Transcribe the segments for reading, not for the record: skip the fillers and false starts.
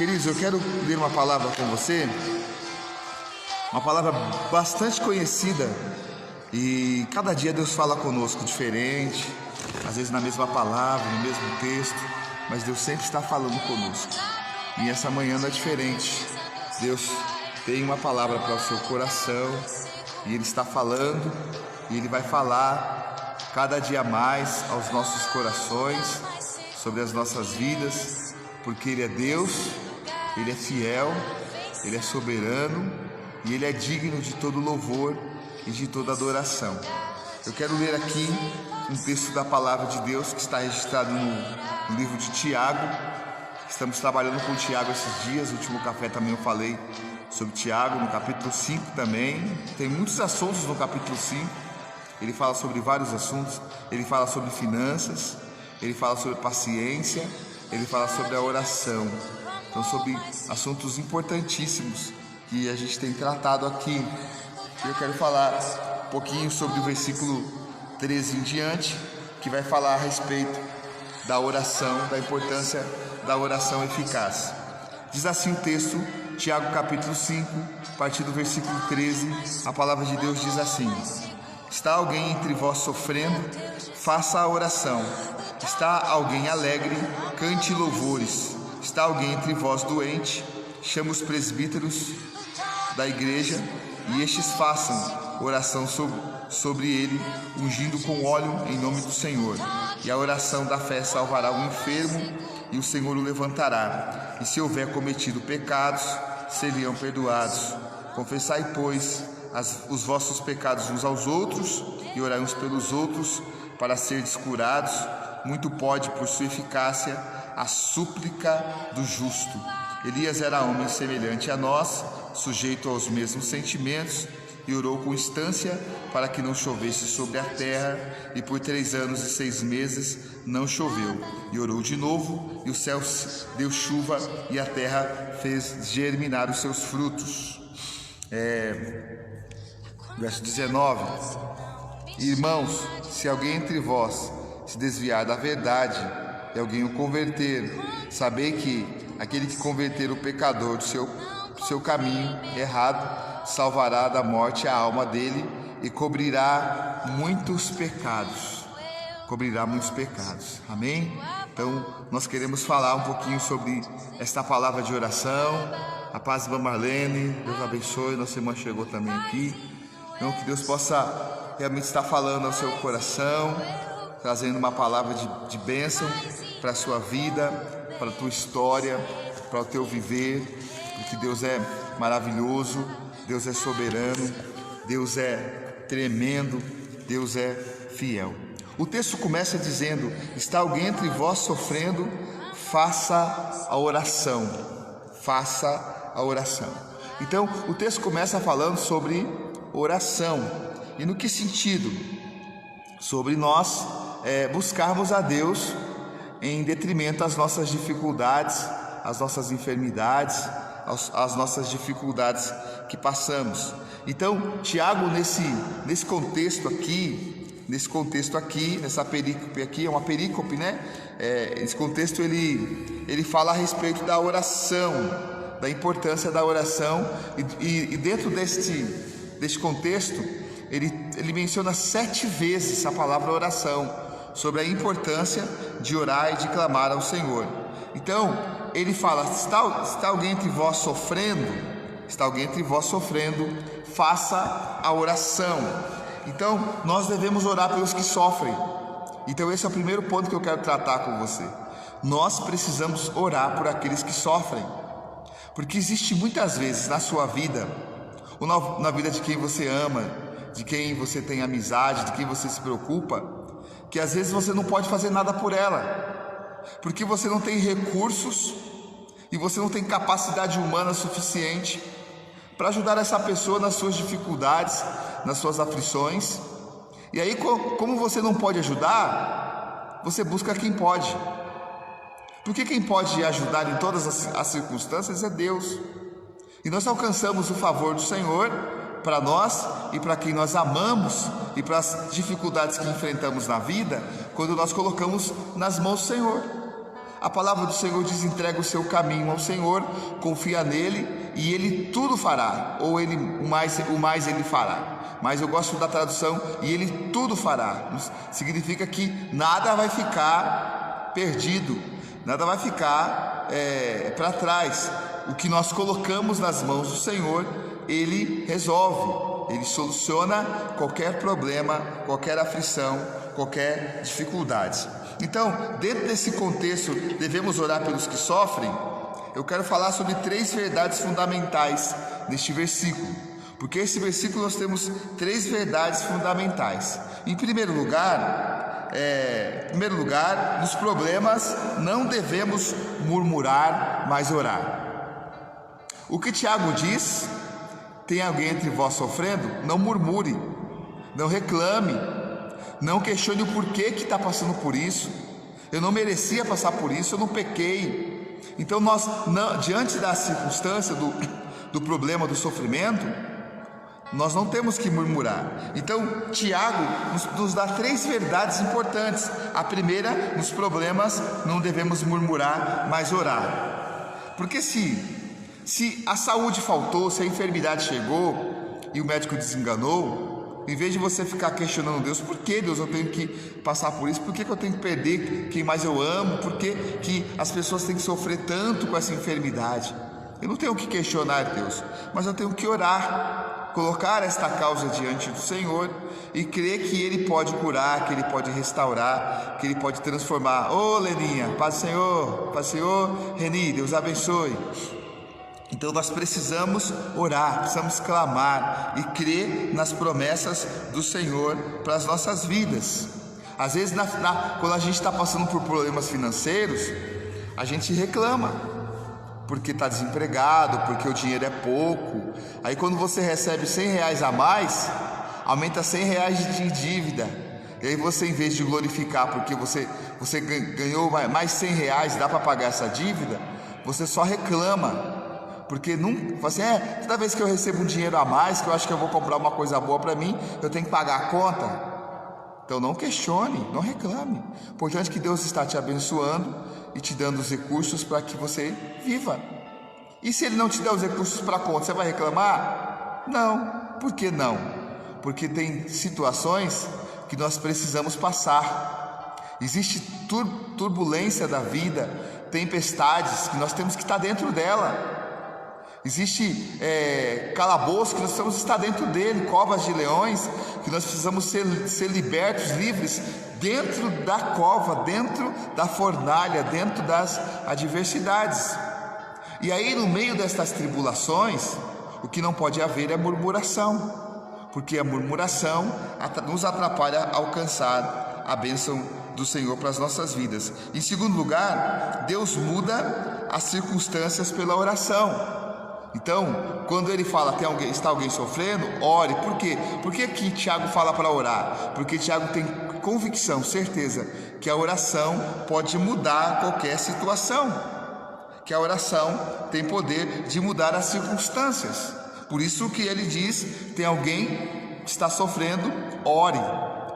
Queridos, eu quero ler uma palavra com você, uma palavra bastante conhecida, e cada dia Deus fala conosco diferente, às vezes na mesma palavra, no mesmo texto, mas Deus sempre está falando conosco. E essa manhã não é diferente. Deus tem uma palavra para o seu coração e Ele está falando, e Ele vai falar cada dia mais aos nossos corações, sobre as nossas vidas, porque Ele é Deus, Ele é fiel, Ele é soberano e Ele é digno de todo louvor e de toda adoração. Eu quero ler aqui um texto da palavra de Deus que está registrado no livro de Tiago. Estamos trabalhando com Tiago esses dias. No último café também eu falei sobre Tiago, no capítulo 5 também. Tem muitos assuntos no capítulo 5. Ele fala sobre vários assuntos. Ele fala sobre finanças, ele fala sobre paciência, ele fala sobre a oração. Então, sobre assuntos importantíssimos que a gente tem tratado aqui. Eu quero falar um pouquinho sobre o versículo 13 em diante, que vai falar a respeito da oração, da importância da oração eficaz. Diz assim o texto, Tiago capítulo 5, a partir do versículo 13, a palavra de Deus diz assim: Está alguém entre vós sofrendo? Faça a oração. Está alguém alegre? Cante louvores. Está alguém entre vós doente? Chama os presbíteros da igreja e estes façam oração sobre ele, ungindo com óleo em nome do Senhor. E a oração da fé salvará o enfermo, e o Senhor o levantará. E se houver cometido pecados, seriam perdoados. Confessai, pois, os vossos pecados uns aos outros, e orai uns pelos outros, para serdes curados. Muito pode, por sua eficácia, a súplica do justo. Elias era homem semelhante a nós, sujeito aos mesmos sentimentos, e orou com instância para que não chovesse sobre a terra, e por 3 anos e 6 meses não choveu. E orou de novo, e o céu deu chuva, e a terra fez germinar os seus frutos. Verso 19: Irmãos, se alguém entre vós se desviar da verdade e alguém o converter, sabei que aquele que converter o pecador do seu caminho errado salvará da morte a alma dele e cobrirá muitos pecados. Cobrirá muitos pecados. Amém? Então, nós queremos falar um pouquinho sobre esta palavra de oração. A paz de Marlene, Deus abençoe. Nossa irmã chegou também aqui. Então, que Deus possa realmente estar falando ao seu coração, trazendo uma palavra de bênção para a sua vida, para a tua história, para o teu viver, porque Deus é maravilhoso, Deus é soberano, Deus é tremendo, Deus é fiel. O texto começa dizendo: está alguém entre vós sofrendo? Faça a oração. Faça a oração. Então, o texto começa falando sobre oração. E no que sentido? Sobre nós buscarmos a Deus em detrimento às nossas dificuldades, às nossas enfermidades, às nossas dificuldades que passamos. Então, Tiago, nesse contexto aqui, nessa perícope aqui, é uma perícope, né? Esse contexto ele fala a respeito da oração, da importância da oração, e dentro deste contexto, ele menciona 7 vezes a palavra oração, sobre a importância de orar e de clamar ao Senhor. Então, ele fala: está alguém entre vós sofrendo? Está alguém entre vós sofrendo? Faça a oração. Então, nós devemos orar pelos que sofrem. Então, esse é o primeiro ponto que eu quero tratar com você. Nós precisamos orar por aqueles que sofrem, porque existe muitas vezes na sua vida, ou na vida de quem você ama, de quem você tem amizade, de quem você se preocupa, que às vezes você não pode fazer nada por ela, porque você não tem recursos e você não tem capacidade humana suficiente para ajudar essa pessoa nas suas dificuldades, nas suas aflições. E aí, como você não pode ajudar, você busca quem pode, porque quem pode ajudar em todas as circunstâncias é Deus. E nós alcançamos o favor do Senhor para nós e para quem nós amamos, e para as dificuldades que enfrentamos na vida, quando nós colocamos nas mãos do Senhor. A palavra do Senhor diz: entrega o seu caminho ao Senhor, confia nele e ele tudo fará, ou o mais ele fará. Mas eu gosto da tradução: e ele tudo fará. Significa que nada vai ficar perdido, nada vai ficar para trás. O que nós colocamos nas mãos do Senhor, ele resolve, ele soluciona qualquer problema, qualquer aflição, qualquer dificuldade. Então, dentro desse contexto, devemos orar pelos que sofrem. Eu quero falar sobre 3 verdades fundamentais neste versículo, porque esse versículo nós temos 3 verdades fundamentais. Em primeiro lugar, nos problemas não devemos murmurar, mas orar. O que Tiago diz: tem alguém entre vós sofrendo? Não murmure, não reclame, não questione o porquê que está passando por isso. Eu não merecia passar por isso, eu não pequei. Então nós, diante da circunstância, do problema, do sofrimento, nós não temos que murmurar. Então Tiago nos dá 3 verdades importantes. A primeira: nos problemas não devemos murmurar, mas orar. Porque se a saúde faltou, se a enfermidade chegou e o médico desenganou, em vez de você ficar questionando Deus: por que, Deus, eu tenho que passar por isso? Por que eu tenho que perder quem mais eu amo? Por que as pessoas têm que sofrer tanto com essa enfermidade? Eu não tenho que questionar Deus, mas eu tenho que orar, colocar esta causa diante do Senhor e crer que Ele pode curar, que Ele pode restaurar, que Ele pode transformar. Ô Leninha, paz do Senhor, Reni, Deus abençoe. Então nós precisamos orar, precisamos clamar e crer nas promessas do Senhor para as nossas vidas. Às vezes quando a gente está passando por problemas financeiros, a gente reclama, porque está desempregado, porque o dinheiro é pouco. Aí quando você recebe R$100 a mais, aumenta R$100 de dívida. E aí você, em vez de glorificar porque você ganhou mais R$100, dá para pagar essa dívida, você só reclama. Porque toda vez que eu recebo um dinheiro a mais, que eu acho que eu vou comprar uma coisa boa para mim, eu tenho que pagar a conta. Então não questione, não reclame. O importante é que Deus está te abençoando e te dando os recursos para que você viva. E se Ele não te der os recursos para a conta, você vai reclamar? Não. Por que não? Porque tem situações que nós precisamos passar. Existe turbulência da vida, tempestades que nós temos que estar dentro dela. Existe calabouço que nós precisamos estar dentro dele, covas de leões que nós precisamos ser libertos, livres, dentro da cova, dentro da fornalha, dentro das adversidades. E aí, no meio destas tribulações, o que não pode haver é murmuração, porque a murmuração nos atrapalha a alcançar a bênção do Senhor para as nossas vidas. Em segundo lugar, Deus muda as circunstâncias pela oração. Então, quando ele fala está alguém sofrendo, ore. Por quê? Por que que Tiago fala para orar? Porque Tiago tem convicção, certeza, que a oração pode mudar qualquer situação, que a oração tem poder de mudar as circunstâncias. Por isso que ele diz: tem alguém que está sofrendo, ore,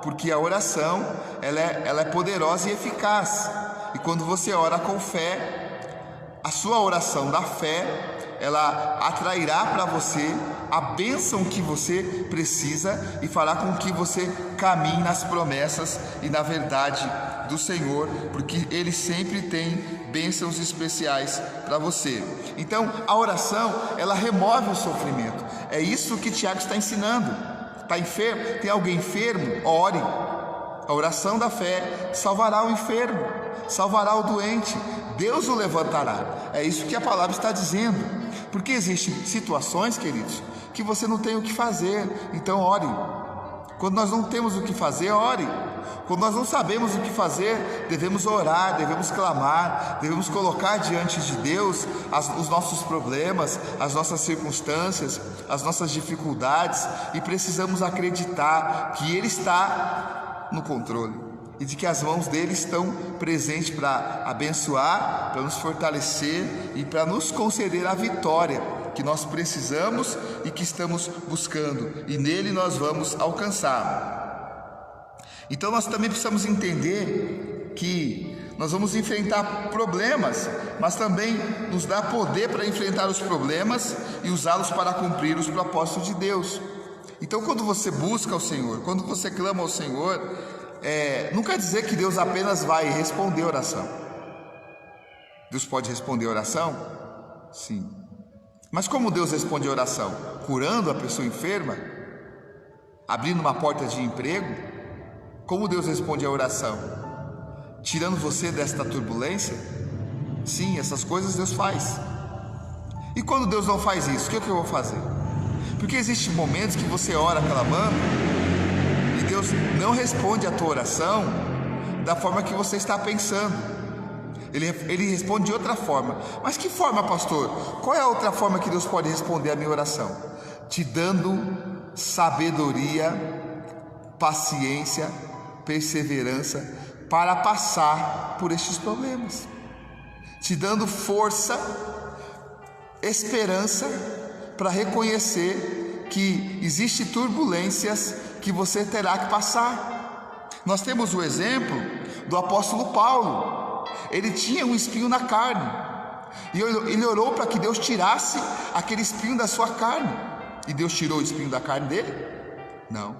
porque a oração ela é poderosa e eficaz. E quando você ora com fé, a sua oração da fé, ela atrairá para você a bênção que você precisa e fará com que você caminhe nas promessas e na verdade do Senhor, porque Ele sempre tem bênçãos especiais para você. Então a oração, ela remove o sofrimento. É isso que Tiago está ensinando. Está enfermo? Tem alguém enfermo? Ore. A oração da fé salvará o enfermo, salvará o doente, Deus o levantará. É isso que a palavra está dizendo. Porque existem situações, queridos, que você não tem o que fazer, então ore. Quando nós não temos o que fazer, ore. Quando nós não sabemos o que fazer, devemos orar, devemos clamar, devemos colocar diante de Deus os nossos problemas, as nossas circunstâncias, as nossas dificuldades, e precisamos acreditar que Ele está no controle e de que as mãos dele estão presentes para abençoar, para nos fortalecer e para nos conceder a vitória que nós precisamos e que estamos buscando, e nele nós vamos alcançar. Então nós também precisamos entender que nós vamos enfrentar problemas, mas também nos dá poder para enfrentar os problemas e usá-los para cumprir os propósitos de Deus. Então, quando você busca o Senhor, quando você clama ao Senhor, não quer dizer que Deus apenas vai responder a oração. Deus pode responder a oração? Sim. Mas como Deus responde a oração? Curando a pessoa enferma? Abrindo uma porta de emprego? Como Deus responde a oração? Tirando você desta turbulência? Sim, essas coisas Deus faz. E quando Deus não faz isso, o que é que eu vou fazer? Porque existem momentos que você ora clamando e Deus não responde a tua oração da forma que você está pensando. Ele responde de outra forma. Mas que forma, pastor? Qual é a outra forma que Deus pode responder a minha oração? Te dando sabedoria, paciência, perseverança para passar por estes problemas, te dando força, esperança para reconhecer que existem turbulências que você terá que passar. Nós temos o exemplo do apóstolo Paulo. Ele tinha um espinho na carne e ele orou para que Deus tirasse aquele espinho da sua carne. E Deus tirou o espinho da carne dele? Não.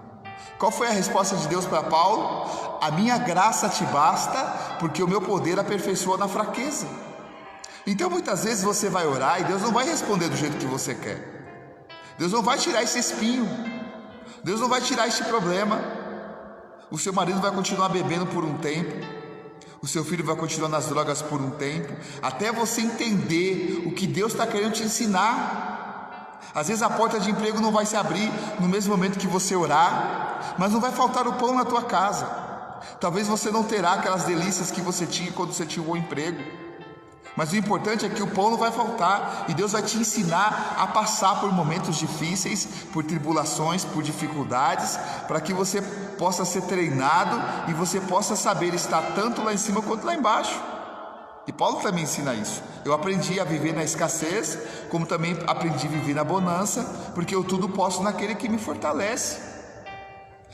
Qual foi a resposta de Deus para Paulo? A minha graça te basta, porque o meu poder aperfeiçoa na fraqueza. Então muitas vezes você vai orar e Deus não vai responder do jeito que você quer. Deus não vai tirar esse espinho. Deus não vai tirar este problema. O seu marido vai continuar bebendo por um tempo. O seu filho vai continuar nas drogas por um tempo, até você entender o que Deus está querendo te ensinar. Às vezes a porta de emprego não vai se abrir no mesmo momento que você orar, mas não vai faltar o pão na tua casa. Talvez você não terá aquelas delícias que você tinha quando você tinha um bom emprego, mas o importante é que o pão não vai faltar, e Deus vai te ensinar a passar por momentos difíceis, por tribulações, por dificuldades, para que você possa ser treinado e você possa saber estar tanto lá em cima quanto lá embaixo. E Paulo também ensina isso. Eu aprendi a viver na escassez, como também aprendi a viver na bonança, porque eu tudo posso naquele que me fortalece.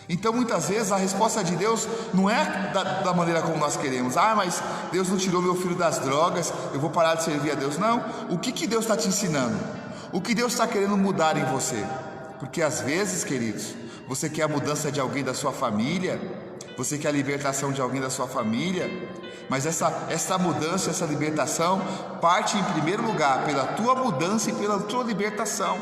Então muitas vezes a resposta de Deus não é da maneira como nós queremos. Mas Deus não tirou meu filho das drogas, eu vou parar de servir a Deus. Não, o que Deus está te ensinando? O que Deus está querendo mudar em você? Porque às vezes, queridos, você quer a mudança de alguém da sua família, você quer a libertação de alguém da sua família, mas essa mudança, essa libertação parte em primeiro lugar pela tua mudança e pela tua libertação,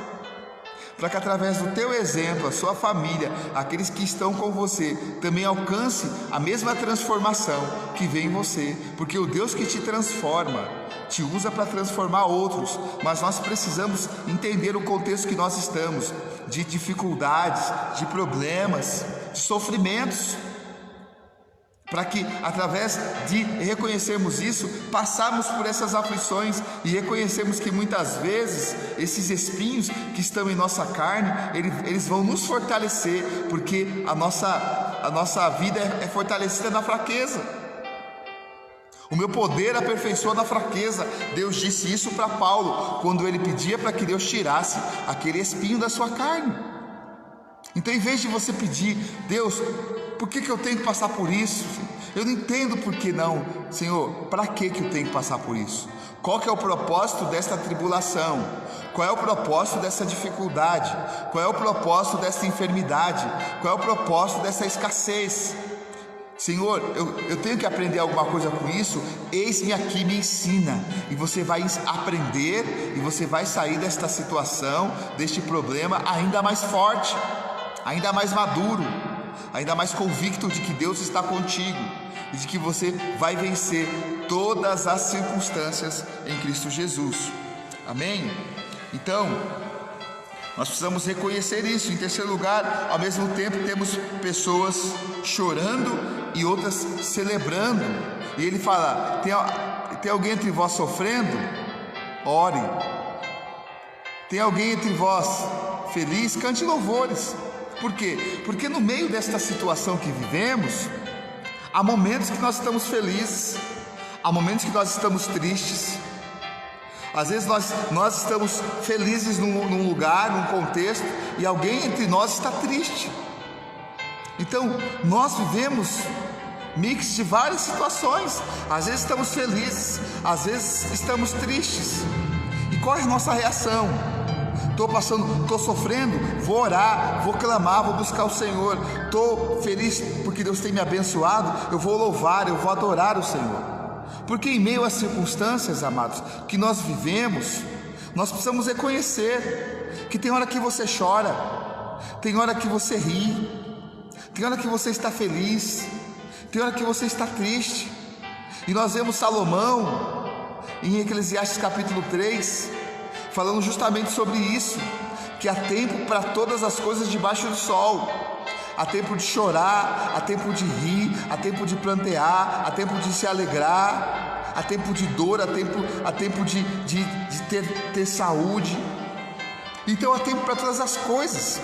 para que através do teu exemplo, a sua família, aqueles que estão com você, também alcance a mesma transformação que vem em você, porque o Deus que te transforma, te usa para transformar outros, mas nós precisamos entender o contexto que nós estamos, de dificuldades, de problemas, de sofrimentos, para que através de reconhecermos isso, passarmos por essas aflições e reconhecermos que muitas vezes esses espinhos que estão em nossa carne, eles vão nos fortalecer, porque a nossa vida é fortalecida na fraqueza. O meu poder aperfeiçoa na fraqueza. Deus disse isso para Paulo, quando ele pedia para que Deus tirasse aquele espinho da sua carne. Então, em vez de você pedir, Deus, por que eu tenho que passar por isso? Eu não entendo por que não. Senhor, para que eu tenho que passar por isso? Qual que é o propósito desta tribulação? Qual é o propósito dessa dificuldade? Qual é o propósito dessa enfermidade? Qual é o propósito dessa escassez? Senhor, eu tenho que aprender alguma coisa com isso? Eis-me aqui, me ensina. E você vai aprender e você vai sair desta situação, deste problema ainda mais forte, ainda mais maduro, ainda mais convicto de que Deus está contigo e de que você vai vencer todas as circunstâncias em Cristo Jesus. Amém? Então, nós precisamos reconhecer isso. Em terceiro lugar, ao mesmo tempo temos pessoas chorando e outras celebrando. E ele fala, tem alguém entre vós sofrendo? Ore. Tem alguém entre vós feliz? Cante louvores. Por quê? Porque no meio desta situação que vivemos, há momentos que nós estamos felizes, há momentos que nós estamos tristes. Às vezes nós estamos felizes num lugar, num contexto, e alguém entre nós está triste. Então nós vivemos mix de várias situações. Às vezes estamos felizes, às vezes estamos tristes. E qual é a nossa reação? Estou sofrendo, vou orar, vou clamar, vou buscar o Senhor. Estou feliz porque Deus tem me abençoado, eu vou louvar, eu vou adorar o Senhor. Porque em meio às circunstâncias, amados, que nós vivemos, nós precisamos reconhecer que tem hora que você chora, tem hora que você ri, tem hora que você está feliz, tem hora que você está triste. E nós vemos Salomão em Eclesiastes capítulo 3 falando justamente sobre isso, que há tempo para todas as coisas debaixo do sol. Há tempo de chorar, há tempo de rir, há tempo de plantear, há tempo de se alegrar, há tempo de dor, há tempo de ter saúde. Então há tempo para todas as coisas.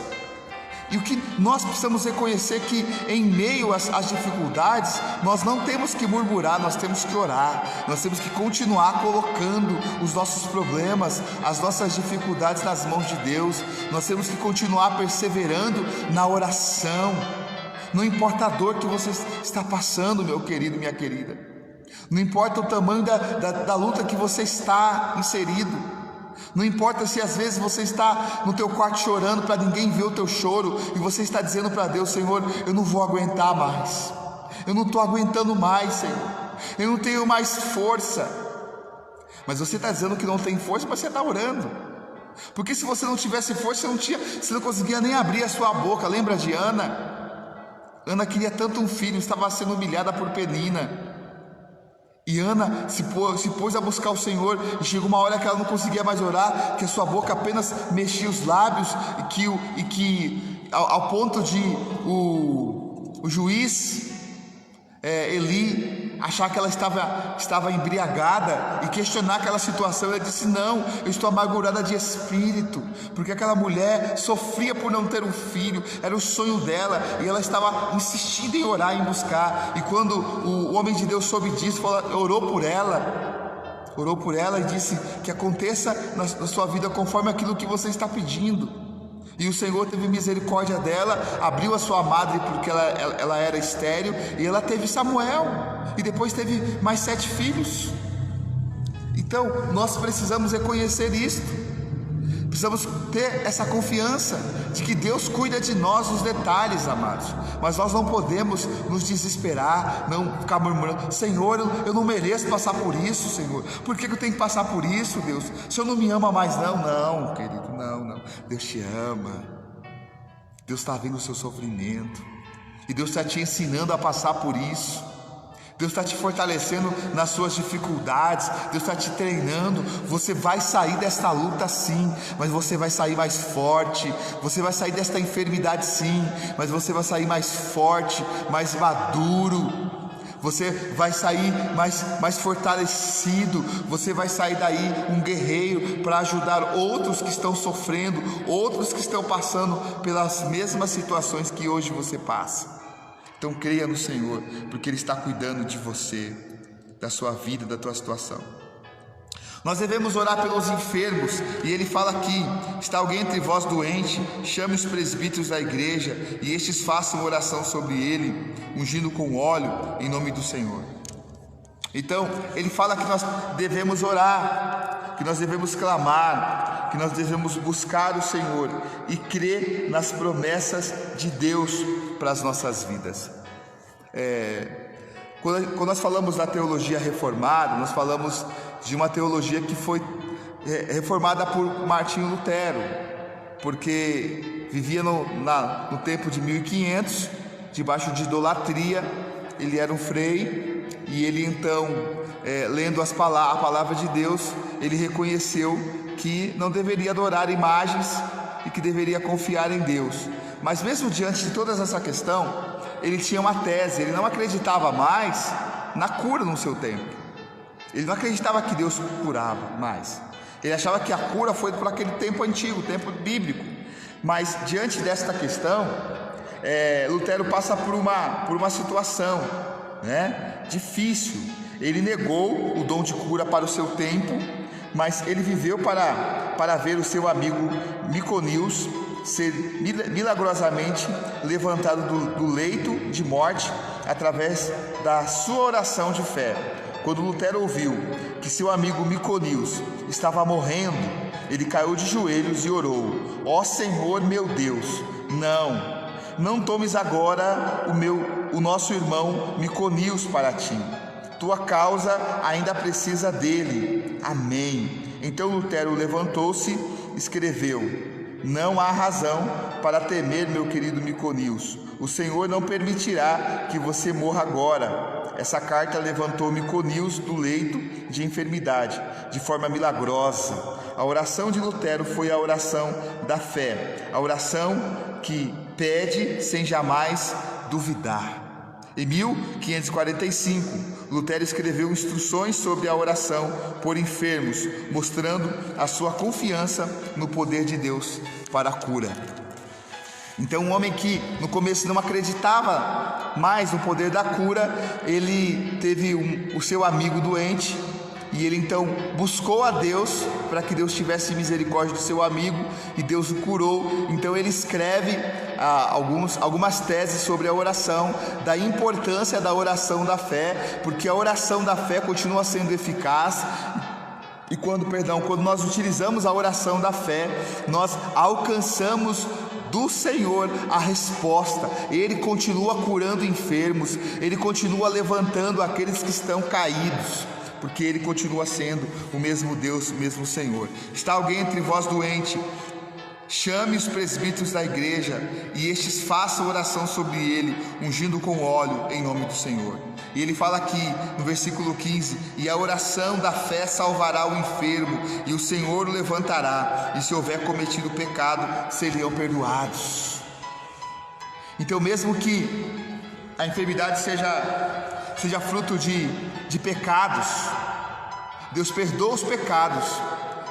E o que nós precisamos reconhecer que em meio às dificuldades, nós não temos que murmurar, nós temos que orar, nós temos que continuar colocando os nossos problemas, as nossas dificuldades nas mãos de Deus, nós temos que continuar perseverando na oração. Não importa a dor que você está passando, meu querido, minha querida, não importa o tamanho da luta que você está inserido, não importa se às vezes você está no teu quarto chorando para ninguém ver o teu choro, e você está dizendo para Deus: Senhor, eu não vou aguentar mais, eu não estou aguentando mais, Senhor, eu não tenho mais força. Mas você está dizendo que não tem força, mas você está orando, porque se você não tivesse força, você não conseguia nem abrir a sua boca. Lembra de Ana? Ana queria tanto um filho, estava sendo humilhada por Penina. E Ana se pôs a buscar o Senhor, e chegou uma hora que ela não conseguia mais orar, que a sua boca apenas mexia os lábios, e que ao ponto de o juiz Eli achar que ela estava embriagada e questionar aquela situação. Ela disse: não, eu estou amargurada de espírito, porque aquela mulher sofria por não ter um filho, era o sonho dela, e ela estava insistindo em orar, em buscar. E quando o homem de Deus soube disso, orou por ela e disse: que aconteça na sua vida conforme aquilo que você está pedindo. E o Senhor teve misericórdia dela, abriu a sua madre, porque ela era estéril, e ela teve Samuel, e depois teve mais 7 filhos. Então nós precisamos reconhecer isto, precisamos ter essa confiança de que Deus cuida de nós nos detalhes, amados. Mas nós não podemos nos desesperar, não ficar murmurando: Senhor, eu não mereço passar por isso, Senhor, por que eu tenho que passar por isso, Deus? O Senhor não me ama mais? Não, querido, não. Deus te ama, Deus está vendo o seu sofrimento, e Deus está te ensinando a passar por isso. Deus está te fortalecendo nas suas dificuldades, Deus está te treinando. Você vai sair desta luta sim, mas você vai sair mais forte. Você vai sair desta enfermidade sim, mas você vai sair mais forte, mais maduro. Você vai sair mais fortalecido. Você vai sair daí um guerreiro para ajudar outros que estão sofrendo, outros que estão passando pelas mesmas situações que hoje você passa. Então creia no Senhor, porque Ele está cuidando de você, da sua vida, da tua situação. Nós devemos orar pelos enfermos, e Ele fala aqui: está alguém entre vós doente, chame os presbíteros da igreja, e estes façam oração sobre ele, ungindo com óleo em nome do Senhor. Então Ele fala que nós devemos orar, que nós devemos clamar, que nós devemos buscar o Senhor e crer nas promessas de Deus para as nossas vidas. Quando nós falamos da teologia reformada, nós falamos de uma teologia que foi reformada por Martinho Lutero, porque vivia no tempo de 1500, debaixo de idolatria. Ele era um frei, e ele então, lendo a palavra de Deus, ele reconheceu que não deveria adorar imagens e que deveria confiar em Deus. Mas mesmo diante de toda essa questão, ele tinha uma tese. Ele não acreditava mais na cura no seu tempo. Ele não acreditava que Deus curava mais. Ele achava que a cura foi por aquele tempo antigo, tempo bíblico. Mas diante desta questão, Lutero passa por uma situação, difícil. Ele negou o dom de cura para o seu tempo, mas ele viveu para ver o seu amigo Miconius ser milagrosamente levantado do leito de morte através da sua oração de fé. Quando Lutero ouviu que seu amigo Miconius estava morrendo, ele caiu de joelhos e orou: ó Senhor meu Deus, não tomes agora o nosso irmão Miconius para ti. Tua causa ainda precisa dele. Amém. Então Lutero levantou-se e escreveu: não há razão para temer, meu querido Miconius. O Senhor não permitirá que você morra agora. Essa carta levantou Miconius do leito de enfermidade de forma milagrosa. A oração de Lutero foi a oração da fé, a oração que pede sem jamais duvidar. Em 1545, Lutero escreveu instruções sobre a oração por enfermos, mostrando a sua confiança no poder de Deus para a cura. Então, um homem que no começo não acreditava mais no poder da cura, ele teve o seu amigo doente, e ele então buscou a Deus para que Deus tivesse misericórdia do seu amigo, e Deus o curou. Então ele escreve algumas teses sobre a oração, da importância da oração da fé, porque a oração da fé continua sendo eficaz. E quando nós utilizamos a oração da fé, nós alcançamos do Senhor a resposta. Ele continua curando enfermos, Ele continua levantando aqueles que estão caídos, porque Ele continua sendo o mesmo Deus, o mesmo Senhor. Está alguém entre vós doente? Chame os presbíteros da igreja, e estes façam oração sobre ele, ungindo com óleo em nome do Senhor. E ele fala aqui no versículo 15: e a oração da fé salvará o enfermo, e o Senhor o levantará, e se houver cometido pecado, seriam perdoados. Então, mesmo que a enfermidade seja fruto de pecados, Deus perdoa os pecados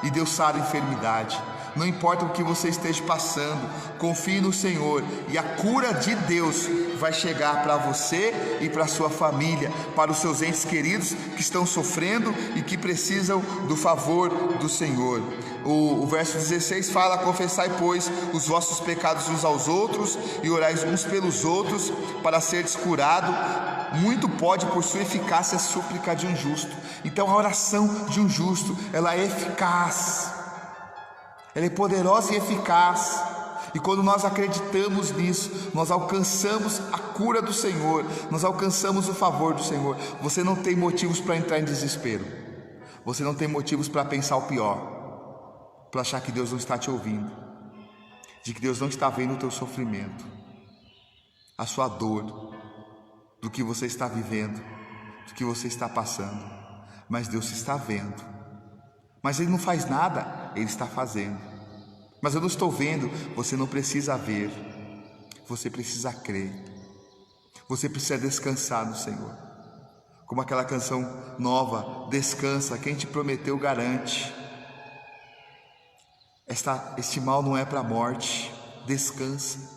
e Deus sara a enfermidade. Não importa o que você esteja passando, confie no Senhor, e a cura de Deus vai chegar para você e para a sua família, para os seus entes queridos que estão sofrendo e que precisam do favor do Senhor. O verso 16 fala: confessai, pois, os vossos pecados uns aos outros e orais uns pelos outros para seres curados. Muito pode por sua eficácia a súplica de um justo. Então a oração de um justo, ela é eficaz, ela é poderosa e eficaz. E quando nós acreditamos nisso, nós alcançamos a cura do Senhor, nós alcançamos o favor do Senhor. Você não tem motivos para entrar em desespero, você não tem motivos para pensar o pior, para achar que Deus não está te ouvindo, de que Deus não está vendo o teu sofrimento, a sua dor, do que você está vivendo, do que você está passando. Mas Deus está vendo. Mas Ele não faz nada, Ele está fazendo. Mas eu não estou vendo. Você não precisa ver, você precisa crer, você precisa descansar no Senhor. Como aquela canção nova: descansa, quem te prometeu garante. Este mal não é para a morte. Descansa.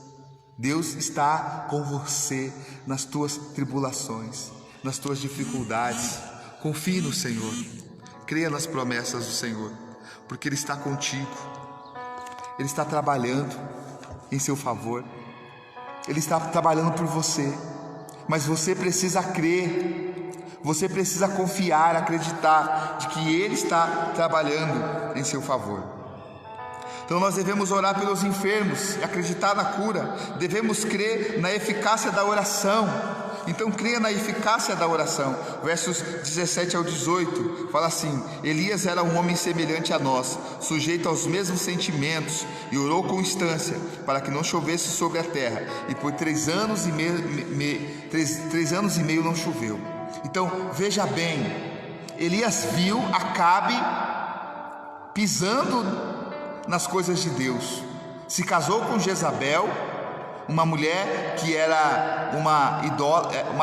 Deus está com você nas tuas tribulações, nas tuas dificuldades. Confie no Senhor, creia nas promessas do Senhor, porque Ele está contigo, Ele está trabalhando em seu favor, Ele está trabalhando por você. Mas você precisa crer, você precisa confiar, acreditar de que Ele está trabalhando em seu favor. Então nós devemos orar pelos enfermos, acreditar na cura, devemos crer na eficácia da oração. Então creia na eficácia da oração. Versos 17 ao 18 fala assim: Elias era um homem semelhante a nós, sujeito aos mesmos sentimentos, e orou com instância para que não chovesse sobre a terra, e por 3 anos e meio não choveu. Então veja bem, Elias viu Acabe pisando nas coisas de Deus, se casou com Jezabel, uma mulher que era uma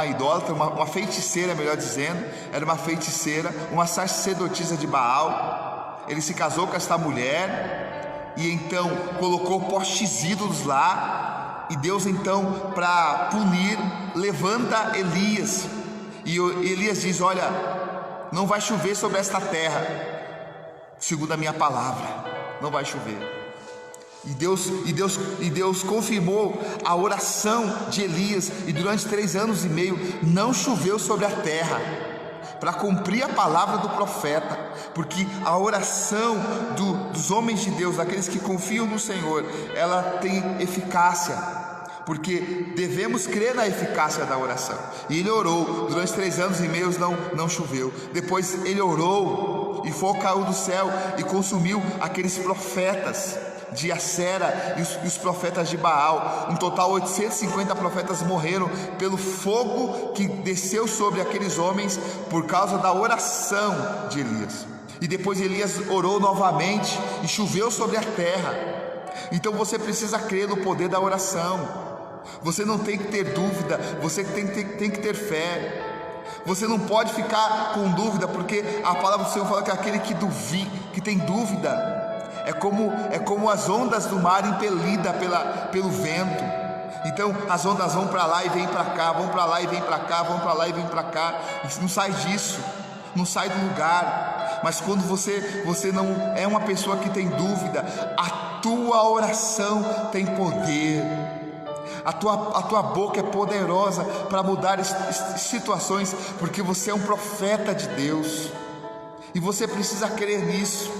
idólatra, uma feiticeira, melhor dizendo, era uma feiticeira, uma sacerdotisa de Baal. Ele se casou com esta mulher e então colocou postes ídolos lá, e Deus então, para punir, levanta Elias, e Elias diz: olha, não vai chover sobre esta terra, segundo a minha palavra, não vai chover. E Deus confirmou a oração de Elias, e durante 3 anos e meio não choveu sobre a terra, para cumprir a palavra do profeta, porque a oração dos homens de Deus, daqueles que confiam no Senhor, ela tem eficácia, porque devemos crer na eficácia da oração. E ele orou, durante 3 anos e meio não choveu. Depois ele orou, e fogo caiu do céu e consumiu aqueles profetas de Acera e os profetas de Baal. Um total 850 profetas morreram pelo fogo que desceu sobre aqueles homens por causa da oração de Elias. E depois Elias orou novamente e choveu sobre a terra. Então você precisa crer no poder da oração. Você não tem que ter dúvida, você tem que ter fé. Você não pode ficar com dúvida, porque a palavra do Senhor fala que aquele que tem dúvida é como as ondas do mar impelidas pelo vento. Então as ondas vão para lá e vêm para cá, vão para lá e vêm para cá, vão para lá e vêm para cá, e não sai disso, não sai do lugar. Mas quando você não é uma pessoa que tem dúvida, a tua oração tem poder. A tua boca é poderosa para mudar situações, porque você é um profeta de Deus, e você precisa crer nisso.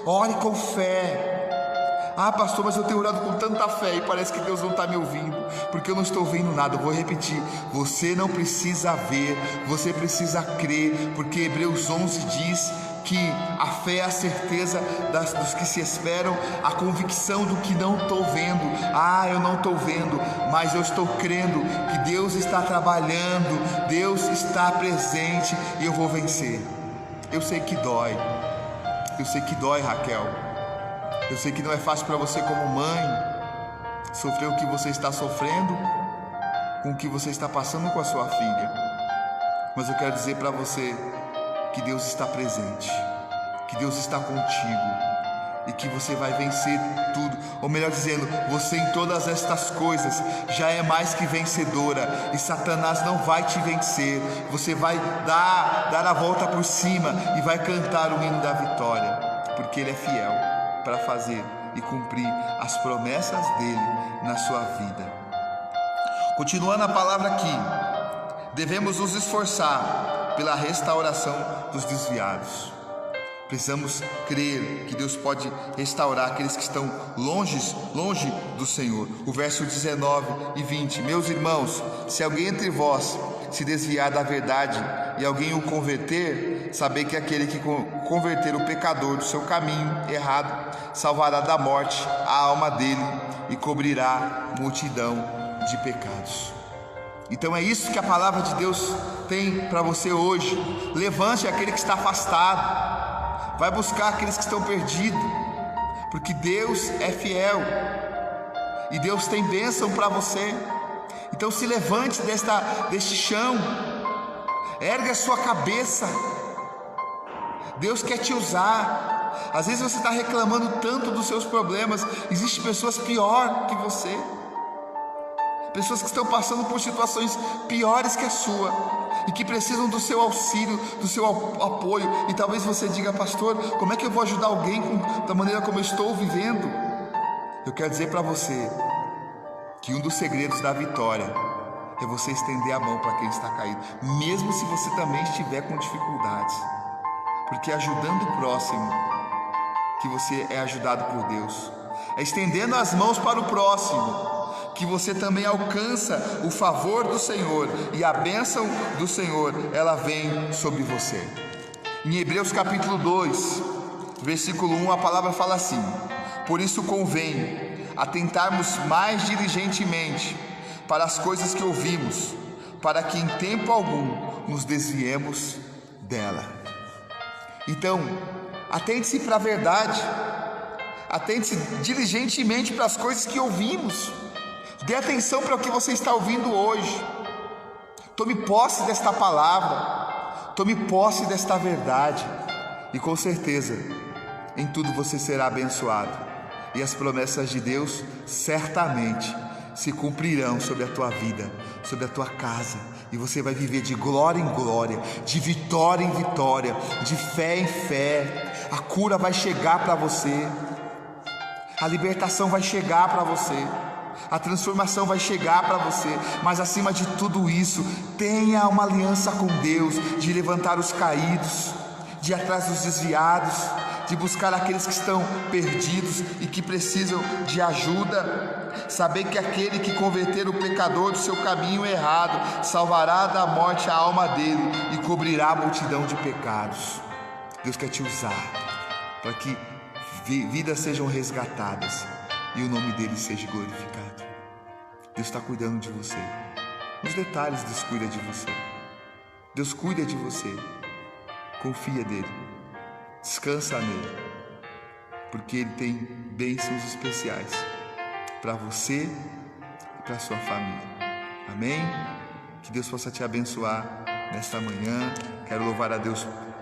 Ore com fé. Ah, pastor, mas eu tenho orado com tanta fé e parece que Deus não está me ouvindo, porque eu não estou vendo nada. Eu vou repetir: você não precisa ver, você precisa crer, porque Hebreus 11 diz que a fé é a certeza dos que se esperam, a convicção do que não estou vendo. Ah, eu não estou vendo, mas eu estou crendo que Deus está trabalhando, Deus está presente, e eu vou vencer. Eu sei que dói, Raquel. Eu sei que não é fácil para você como mãe sofrer o que você está sofrendo, com o que você está passando com a sua filha. Mas eu quero dizer para você que Deus está presente, que Deus está contigo, e que você vai vencer tudo. Ou melhor dizendo, você em todas estas coisas já é mais que vencedora, e Satanás não vai te vencer. Você vai dar a volta por cima e vai cantar o hino da vitória, porque Ele é fiel para fazer e cumprir as promessas dele na sua vida. Continuando a palavra aqui, devemos nos esforçar pela restauração dos desviados. Precisamos crer que Deus pode restaurar aqueles que estão longe do Senhor. O verso 19 e 20: meus irmãos, se alguém entre vós se desviar da verdade e alguém o converter, sabei que aquele que converter o pecador do seu caminho errado salvará da morte a alma dele e cobrirá multidão de pecados. Então é isso que a palavra de Deus tem para você hoje. Levante aquele que está afastado, vai buscar aqueles que estão perdidos, porque Deus é fiel e Deus tem bênção para você. Então se levante deste chão, ergue a sua cabeça. Deus quer te usar. Às vezes você está reclamando tanto dos seus problemas, existem pessoas pior que você, pessoas que estão passando por situações piores que a sua e que precisam do seu auxílio, do seu apoio. E talvez você diga: pastor, como é que eu vou ajudar alguém da maneira como eu estou vivendo? Eu quero dizer para você que um dos segredos da vitória é você estender a mão para quem está caído, mesmo se você também estiver com dificuldades, porque é ajudando o próximo que você é ajudado por Deus. É estendendo as mãos para o próximo que você também alcança o favor do Senhor, e a bênção do Senhor, ela vem sobre você. Em Hebreus capítulo 2, versículo 1, a palavra fala assim: por isso convém atentarmos mais diligentemente para as coisas que ouvimos, para que em tempo algum nos desviemos dela. Então, atente-se para a verdade, atente-se diligentemente para as coisas que ouvimos. Dê atenção para o que você está ouvindo hoje. Tome posse desta palavra, tome posse desta verdade, e com certeza em tudo você será abençoado, e as promessas de Deus certamente se cumprirão sobre a tua vida, sobre a tua casa, e você vai viver de glória em glória, de vitória em vitória, de fé em fé. A cura vai chegar para você. A libertação vai chegar para você. A transformação vai chegar para você, mas acima de tudo isso, tenha uma aliança com Deus, de levantar os caídos, de ir atrás dos desviados, de buscar aqueles que estão perdidos e que precisam de ajuda. Saber que aquele que converter o pecador do seu caminho errado, salvará da morte a alma dele e cobrirá a multidão de pecados. Deus quer te usar para que vidas sejam resgatadas e o nome dele seja glorificado. Deus está cuidando de você. Nos detalhes, Deus cuida de você. Deus cuida de você. Confia nele. Descansa nele. Porque ele tem bênçãos especiais para você e para sua família. Amém? Que Deus possa te abençoar nesta manhã. Quero louvar a Deus